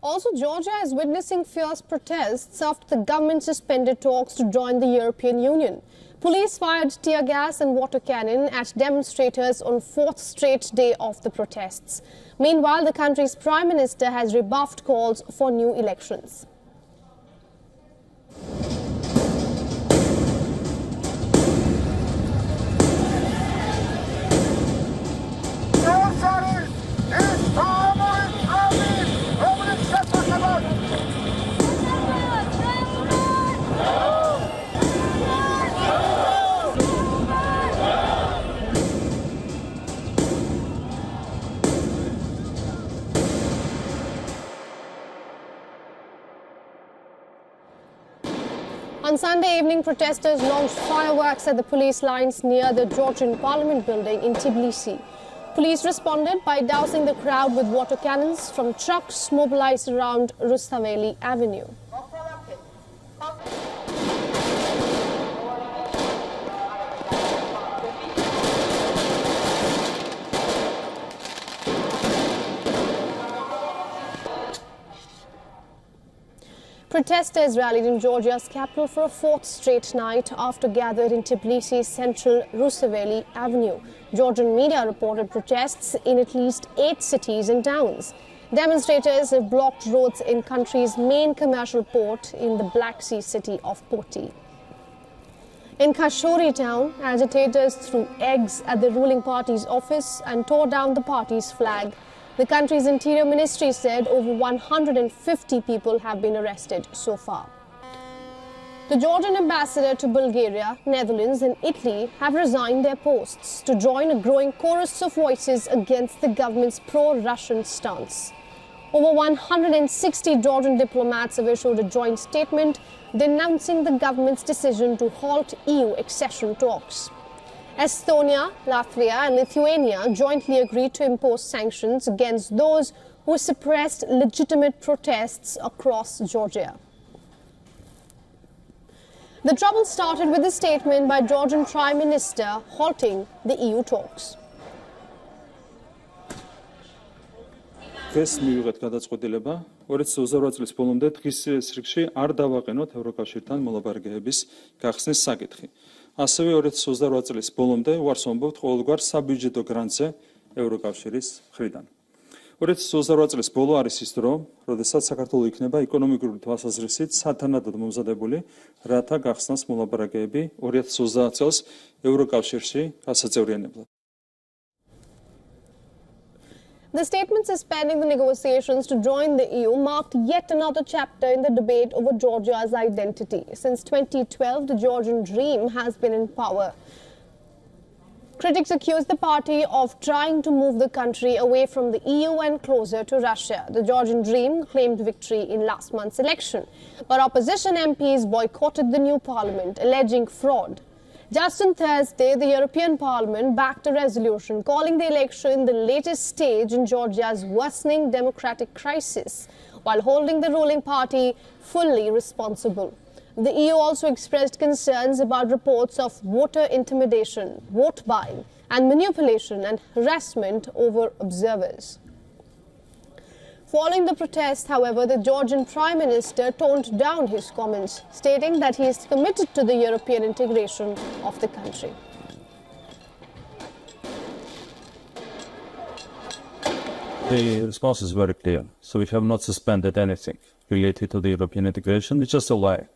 Also, Georgia is witnessing fierce protests after the government suspended talks to join the European Union. Police fired tear gas and water cannon at demonstrators on fourth straight day of the protests. Meanwhile, the country's Prime Minister has rebuffed calls for new elections. On Sunday evening, protesters launched fireworks at the police lines near the Georgian Parliament building in Tbilisi. Police responded by dousing the crowd with water cannons from trucks mobilized around Rustaveli Avenue. Protesters rallied in Georgia's capital for a fourth straight night after gathered in Tbilisi's central Rustaveli Avenue. Georgian media reported protests in at least 8 cities and towns. Demonstrators have blocked roads in country's main commercial port in the Black Sea city of Poti. In Kashori town, agitators threw eggs at the ruling party's office and tore down the party's flag. The country's interior ministry said over 150 people have been arrested so far. The Georgian ambassador to Bulgaria, Netherlands and Italy have resigned their posts to join a growing chorus of voices against the government's pro-Russian stance. Over 160 Georgian diplomats have issued a joint statement denouncing the government's decision to halt EU accession talks. Estonia, Latvia and Lithuania jointly agreed to impose sanctions against those who suppressed legitimate protests across Georgia. The trouble started with a statement by Georgian Prime Minister halting the EU talks. დღეს მივიღეთ გადაწყვეტილება 2028 წლის ბოლომდე დღის რიგში არ დავაყენოთ ევროკავშირთან მოლაპარაკებების გახსნის საკითხი. ასევე 2028 წლის ბოლომდე უარს ვამბობთ ყოველგვარ საბიუჯეტო გრანტზე ევროკავშირის მხრიდან. 2028 წლის ბოლო არის ის დრო, როდესაც საქართველო იქნება ეკონომიკური თვალსაზრისით სათანადოდ მომზადებული, რათა გახსნას მოლაპარაკებები 2030 წელს ევროკავშირში გასაწევრიანებლად. The statement suspending the negotiations to join the EU marked yet another chapter in the debate over Georgia's identity. Since 2012, the Georgian Dream has been in power. Critics accuse the party of trying to move the country away from the EU and closer to Russia. The Georgian Dream claimed victory in last month's election, but opposition MPs boycotted the new parliament, alleging fraud. Just on Thursday, the European Parliament backed a resolution calling the election the latest stage in Georgia's worsening democratic crisis, while holding the ruling party fully responsible. The EU also expressed concerns about reports of voter intimidation, vote buying, and manipulation and harassment over observers. Following the protest, however, the Georgian Prime Minister toned down his comments, stating that he is committed to the European integration of the country. The response is very clear. So we have not suspended anything related to the European integration. It's just a lie.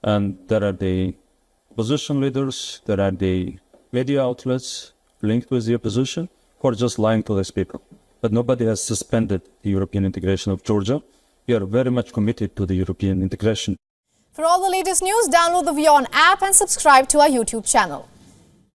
And there are the opposition leaders, there are the media outlets linked with the opposition who are just lying to these people. But nobody has suspended the European integration of Georgia. We are very much committed to the European integration. For all the latest news, download the WION app and subscribe to our YouTube channel.